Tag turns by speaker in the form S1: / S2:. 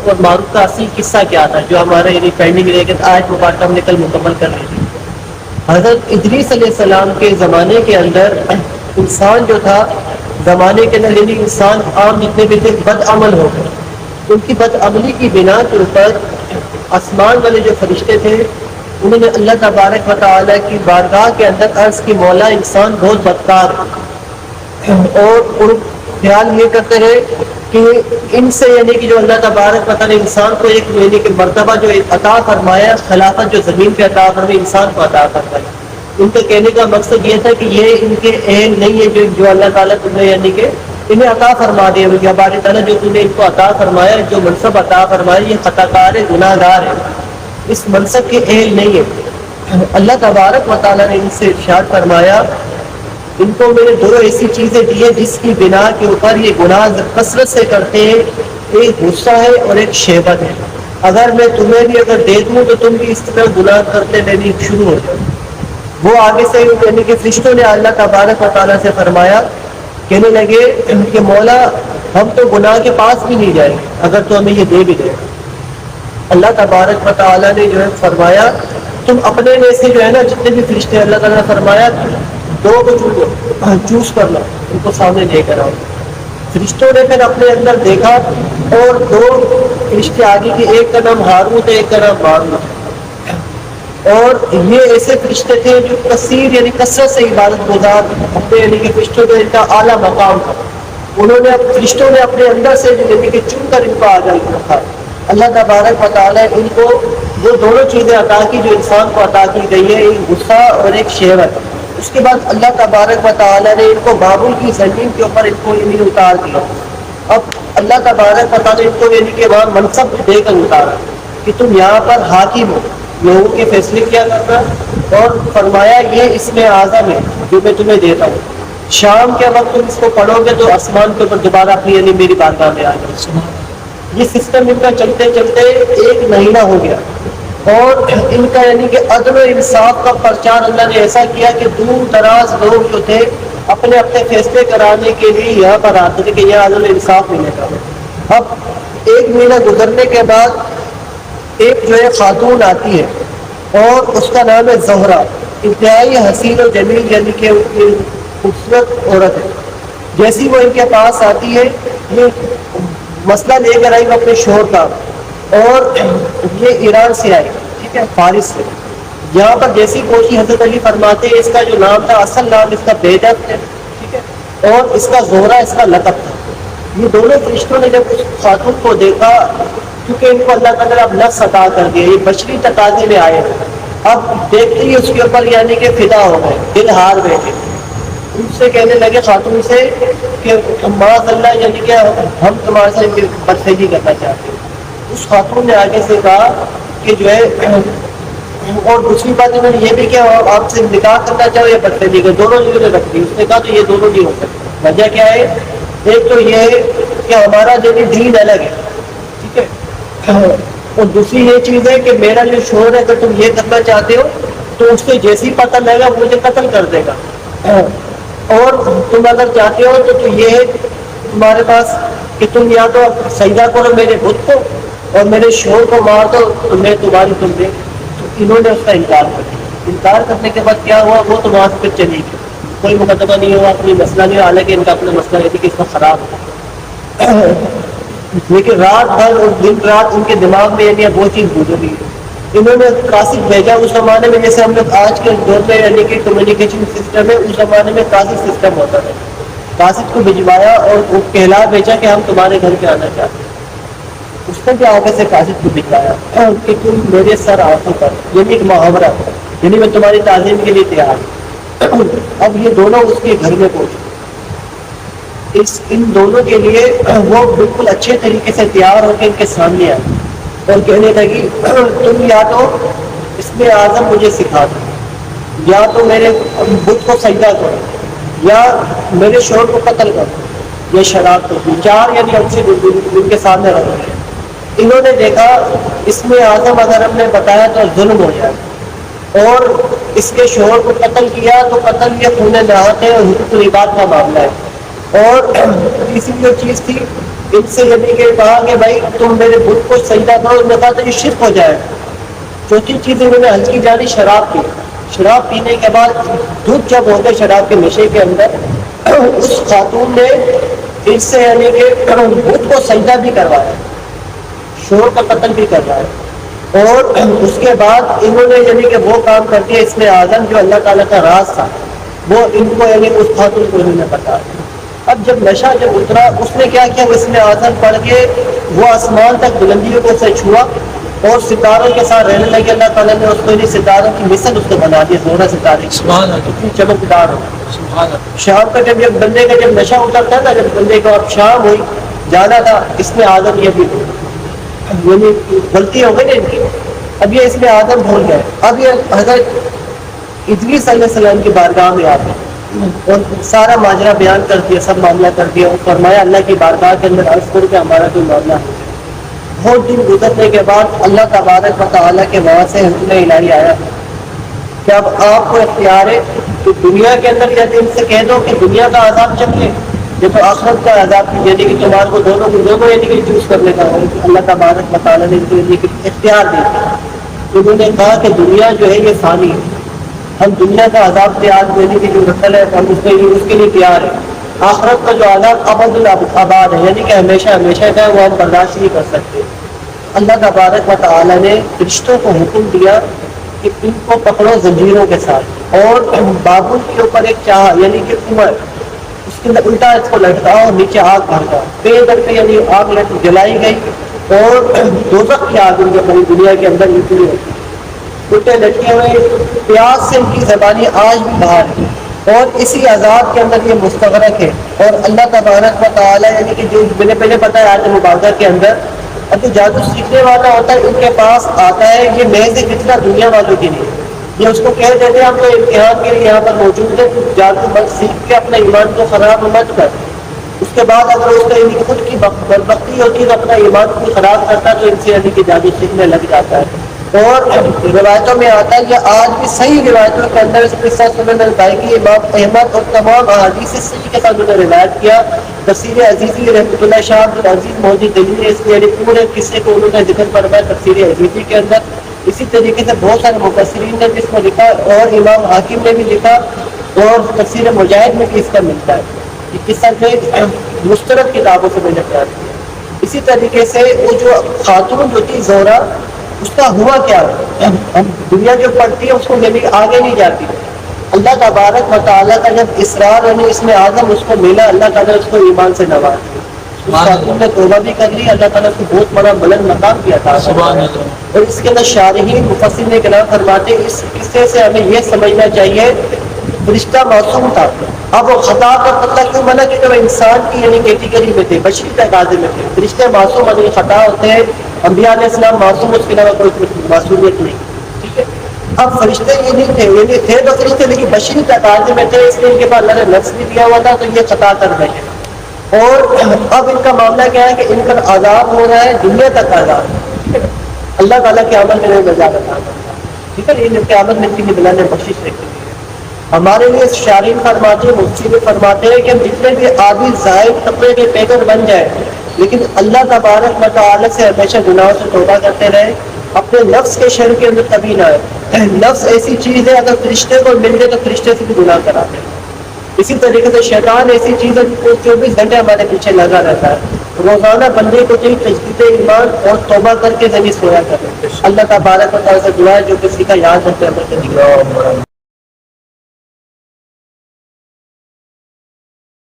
S1: اور معروف کا اصل قصہ کیا تھا جو ہمارے یعنی پینڈنگ رہ گیا، آج مبارکہ ہم نے کل مکمل کر لی تھی۔ حضرت ادریس علیہ السلام کے زمانے کے اندر انسان جو تھا زمانے کے اندر یعنی انسان عام جتنے بھی تھے بد عمل ہو گئے۔ ان کی بد عملی کی بنا کے اوپر آسمان والے جو فرشتے تھے انہوں نے اللہ تبارک و تعالیٰ کی بارگاہ کے اندر عرض کی مولا انسان بہت بدکار ہے، اور ان خیال یہ کرتے رہے کہ ان سے یعنی کہ جو اللہ تبارک و تعالیٰ انسان کو ایک یعنی کہ مرتبہ جو عطا فرمایا، خلافت جو زمین پہ عطا فرمائی انسان کو عطا فرمائی، ان کے کہنے کا مقصد یہ تھا کہ یہ ان کے اہل نہیں ہے جو اللہ تعالیٰ تمہیں یعنی کہ انہیں عطا فرما دیا، کہ بارے تعالیٰ جو تم نے ان کو عطا فرمایا، جو منصب عطا فرمایا، یہ خطا کار ہے، گناہ گار ہے، اس منصب کے اہل نہیں ہے۔ اللہ تبارک و تعالیٰ نے ان سے ارشاد فرمایا ان کو میں نے دو ایسی چیزیں دی ہیں جس کی بنا کے اوپر یہ گناہ کثرت سے کرتے ہیں، ایک غصہ ہے اور ایک شہوت ہے، اگر میں تمہیں بھی اگر دے دوں تو تم بھی اس طرح گناہ کرتے رہنے شروع ہو جاؤ۔ وہ آگے سے یعنی کہ فرشتوں نے اللہ تبارک و تعالیٰ سے فرمایا، کہنے لگے کہ مولا ہم تو گناہ کے پاس بھی نہیں جائیں گے اگر تو ہمیں یہ دے بھی دے۔ اللہ تبارک و تعالیٰ نے جو ہے فرمایا تم اپنے میں سے جو ہے نا جتنے بھی فرشتے اللہ تعالیٰ نے فرمایا دو کو چوز کر لو، ان کو سامنے لے کر آؤ۔ فرشتوں نے پھر اپنے اندر دیکھا اور دو فرشتے آگے کے، ایک کا نام ہاروت ہے ایک کا نام ماروت ہے، اور یہ ایسے فرشتے تھے جو کثیر یعنی کثرت سے عبادت گزار اپنے یعنی کہ فرشتوں کا ان کا اعلیٰ مقام تھا۔ انہوں نے فرشتوں نے اپنے اندر سے یعنی کہ چن کر ان کو آگے رکھا۔ اللہ تبارک و تعالیٰ ان کو وہ دونوں چیزیں عطا کی جو انسان کو عطا کی گئی ہے، ایک غصہ اور ایک شہوت۔ اس کے بعد اللہ تبارک و تعالیٰ نے ان کو بابل کی زمین کے اوپر ان کو یعنی اتار دیا۔ اب اللہ تبارک و تعالیٰ نے ان کو یعنی کہ وہاں منصب دے کر اتارا کہ تم یہاں پر حاکم ہو، لوگوں کے فیصلے کیا کرنا، اور فرمایا یہ اس میں اعظم ہے جو میں تمہیں دیتا ہوں۔ شام کے وقت تم اس کو پڑھو گے تو آسمان کے اوپر دوبارہ اپنی یعنی میری بارگاہ میں آ جائے۔ یہ سسٹم ان کا چلتے چلتے ایک مہینہ ہو گیا، اور ان کا یعنی کہ عدل و انصاف کا پرچار اللہ نے ایسا کیا کہ دور دراز لوگ جو تھے اپنے اپنے فیصلے کرانے کے لیے یہاں پر آتے تھے کہ یہاں عدل و انصاف ملے گا۔ اب ایک مہینہ گزرنے کے بعد ایک جو ہے خاتون آتی ہے اور اس کا نام ہے زہرا، انتہائی حسین و جمیل یعنی کہ خوبصورت عورت ہے۔ جیسی وہ ان کے پاس آتی ہے یہ مسئلہ لے کر آئی وہ اپنے شوہر کا، اور یہ ایران سے آئی، ٹھیک ہے، فارس سے۔ یہاں پر جیسی کوشش حضرت علی فرماتے ہیں اس کا جو نام تھا اصل نام اس کا بیدت ہے، ٹھیک ہے، اور اس کا زہرا اس کا لقب تھا۔ یہ دونوں فرشتوں نے جب اس خاتون کو دیکھا، کیونکہ ان کو اللہ تعالیٰ اب نفس عطا کر دیا، یہ بشری تقاضے میں آئے، اب دیکھتے ہی اس کے اوپر یعنی کہ فدا ہو گئے، دل ہار بیٹھے۔ ان سے کہنے لگے خاتون سے کہ معاذ اللہ یعنی کہ ہم تمہارے سے بدفعلی کرنا چاہتے ہیں۔ اس خاتون نے آگے سے کہا کہ جو ہے، اور دوسری بات انہوں نے یہ بھی کہ آپ سے نکاح کرنا چاہو یا بدفعلی کر، دونوں چیزوں نے رکھ دی۔ اس نے کہا تو یہ دونوں نہیں ہو سکتے۔ وجہ کیا ہے؟ ایک تو یہ ہے کہ ہمارا جو دین الگ ہے، ٹھیک ہے، اور دوسری یہ چیز ہے کہ میرا جو شوہر ہے اگر تم یہ کرنا چاہتے ہو تو اس سے جیسی پتہ لگے گا مجھے قتل کر دے گا، اور تم اگر چاہتے ہو تو یہ ہے تمہارے پاس کہ تم یا تو سجدہ کرو میرے بت کو اور میرے شوہر کو مار دو تو میں تمہاری تم دے۔ تو انہوں نے اس کا انکار کر دیا۔ انکار کرنے کے بعد کیا ہوا، وہ تو وہاں سے چلی گئی، کوئی مقدمہ نہیں ہوا، کوئی مسئلہ نہیں ہوا، حالانکہ ان کا اپنا مسئلہ یہ تھی کہ اس کا خراب تھا، لیکن رات بھر اور دن رات ان کے دماغ میں یعنی وہ چیز گزر گئی۔ انہوں نے قاصد بھیجا۔ اس زمانے میں جیسے ہم لوگ آج کے دور میں یعنی کہ کمیونیکیشن سسٹم ہے، اس زمانے میں قاصد سسٹم ہوتا تھا۔ قاصد کو بھجوایا اور وہ کہلا بھیجا کہ ہم تمہارے گھر پہ آنا چاہتے ہیں۔ اس نے بھی آگے سے قاصد کو بھجوایا کہ تم میرے سر آنکھوں پر، یعنی ایک محاورہ، یعنی میں تمہاری تعظیم کے لیے تیار ہوں۔ اب یہ دونوں اس کے گھر میں پہنچے۔ ان دونوں کے لیے وہ بالکل اچھے طریقے سے تیار ہو کے ان کے سامنے آئے اور کہنے لگی تم یا تو اس میں اعظم مجھے سکھا دو، یا تو میرے بت کو سجدہ کرو، یا میرے شوہر کو قتل کرو، یا شراب کرو۔ چار یعنی ہم سے ان کے سامنے رکھ دیا۔ انہوں نے دیکھا اس میں اعظم اگر ہم نے بتایا تو ظلم ہو جائے، اور اس کے شوہر کو قتل کیا تو قتل یہ خون نہاد ہے اور حقوق العباد کا معاملہ ہے، اور تیسری جو چیز تھی ان سے یعنی کہ کہا کہ بھائی تم میرے بت کو سجدہ کرو، انہوں نے کہا تو یہ شرک ہو جائے. چوتھی چیز انہوں نے ہلکی جانی شراب پی. شراب پینے کے بعد دودھ جب ہوتے شراب کے نشے کے اندر اس خاتون نے اس سے یعنی کہ بت کو سجدہ بھی کروایا، شور کا قتل بھی کروایا. اور اس کے بعد انہوں نے یعنی کہ وہ کام کر دیا اس میں اعظم جو اللہ تعالیٰ کا راز تھا وہ ان کو یعنی اس خاتون کو انہوں نے بتا. اب جب نشہ جب اترا اس نے کیا کیا، اس میں اعظم پڑھ کے وہ آسمان تک بلندیوں کو سے چھوا اور ستاروں کے ساتھ رہنے لگے. اللہ تعالیٰ نے اس کو ستاروں کی مثل اس کو بنا دیا، زورہ ستارے کی چمکدار ہو. شام کا جب بندے کا جب نشہ اترتا ہے نا، جب بندے کو اب شام ہوئی جانا تھا، اس میں اعظم یہ بھی یعنی غلطی ہو گئی نا ان کی. اب یہ اس میں آدم بھول گئے. اب یہ حضرت ادریس علیہ السلام کی بارگاہ میں آتے اور سارا ماجرا بیان کر دیا، سب معاملہ کر دیا اور فرمایا اللہ کی بارگاہ کے اندر عرض کر کے ہمارا کوئی معاملہ ہے. بہت دن گزرنے کے بعد اللہ تبارک و تعالیٰ کے وہاں سے حکم الہی آیا کہ اب آپ کو اختیار ہے کہ دنیا کے اندر جیسے ان سے کہہ دو کہ دنیا کا عذاب چکے، یہ تو آخرت کا عذاب یعنی کہ تمہارے کو دونوں یعنی کہ چوز کرنے کا ہو. اللہ تبارک و تعالیٰ نے ان کو اختیار دیا. انہوں نے کہا کہ دنیا جو ہے یہ فانی ہے، ہم دنیا کا عذاب تیار دینے کی جو رسل ہے ہم اس کے لیے تیار ہیں. آخرت کا جو عذاب ابد الآباد ہے یعنی کہ ہمیشہ ہمیشہ کا ہے، وہ ہم برداشت نہیں کر سکتے. اللہ تبارک و تعالیٰ نے فرشتوں کو حکم دیا کہ ان کو پکڑو زنجیروں کے ساتھ اور بابل کے اوپر ایک چاہ یعنی کہ عمر اس کے اندر الٹا اس کو لٹکاؤ اور نیچے آگ بھرتا پے در پہ یعنی آگ جلائی گئی اور دوزخ کی آگ ان کے بڑی دنیا کے اندر نکلی ہوتی الٹے لٹکے ہوئے پیاس سے ان کی زبانی آج بھی باہر ہے اور اسی عذاب کے اندر یہ مستغرق ہے. اور اللہ تبارک و تعالیٰ یعنی کہ جو میں نے پہلے بتایا آیت مبارکہ کے اندر اب جو جادو سیکھنے والا ہوتا ہے ان کے پاس آتا ہے یہ محض فتنہ دنیا والوں کے لیے. یہ اس کو کہہ دیتے ہیں ہم تو امتحان کے لیے یہاں پر موجود ہیں، جادو بس سیکھ کے اپنا ایمان کو خراب مت کر. اس کے بعد اگر اس کا خود کی بدبختی ہوتی ہے تو اپنا ایمان کو خراب کرتا ہے تو ان سے یعنی کہ جادو سیکھنے لگ جاتا ہے. اور روایتوں میں آتا ہے کہ آج بھی صحیح روایتوں کے اندر اس قصہ سنن البیہقی امام احمد اور تمام احادیث صحیح کے ساتھ انہوں نے روایت کیا. تفسیر عزیزی رحمۃ اللہ شاہ عبد العزیز موجود دلی نے اس یعنی پورے قصے کو انہوں نے ذکر فرمایا تفسیر عزیزی کے اندر. اسی طریقے سے بہت سارے مفسرین نے بھی اس کو لکھا اور امام حاکم نے بھی لکھا اور تفسیر مجاہد میں بھی اس کا ملتا ہے. یہ قصہ جو مسترد کتابوں سے میں نے بیان کیا. اسی طریقے سے وہ جو خاتون جو تھی زہرا اس کا ہوا کیا ہم دنیا جو پڑھتی ہے اس کو یعنی آگے نہیں جاتی. اللہ تبارک و تعالیٰ کا جب اسرار یعنی اس میں اعظم اس کو ملا اللہ تعالیٰ اس کو ایمان سے نواز دیا. اس خاتون نے توبہ بھی کر لی، اللہ تعالیٰ کو بہت بڑا بلند مقام دیا تھا. اور اس کے اندر شارحین مفسرین نے کلام فرماتے اس قصے سے ہمیں یہ سمجھنا چاہیے فرشتہ معصوم تھا. اب وہ خطا کا پتہ کیوں بنا کہ وہ انسان کی یعنی کیٹیگری میں تھے، بشری تقاضے میں تھے. فرشتے معصوم یعنی خطا ہوتے ہیں، انبیاء علیہ السلام معصوم، اس کے علاوہ کوئی معصومیت نہیں. ٹھیک ہے. اب فرشتے یہ نہیں تھے، یعنی تھے تو فرشتے لیکن بشری تقاضے میں تھے، اس لیے ان کے پاس اللہ نے نفس بھی دیا ہوا تھا تو یہ خطا کر رہے ہیں. اور اب ان کا معاملہ کیا ہے کہ ان پر عذاب ہو رہا ہے دنیا تک عذاب. اللہ تعالیٰ کے عمل میں نظارت کرتا ہے. ٹھیک ہے. ان کے عمل میں کی بلا نے بخشش رکھی ہے. ہمارے لیے شارین فرماتے ہیں، مفتی بھی فرماتے ہیں کہ ہم جتنے بھی عابد زاہد طبقے کے پیگر بن جائیں لیکن اللہ تبارک و تعالیٰ سے ہمیشہ گناہوں سے توبہ کرتے رہے، اپنے نفس کے شر کے اندر کبھی نہ آئے. نفس ایسی چیز ہے اگر فرشتے کو مل جائے تو فرشتے سے بھی گناہ کراتے ہیں. اسی طریقے سے شیطان ایسی چیز ہے جو 24 گھنٹے ہمارے پیچھے لگا رہتا ہے. روزانہ بندے کو چاہیے تجدید ایمان اور توبہ کر کے ذریعے سویا کرے. اللہ تبارک و تعالیٰ سے دعا ہے جو کسی کا یاد رکھتے ہیں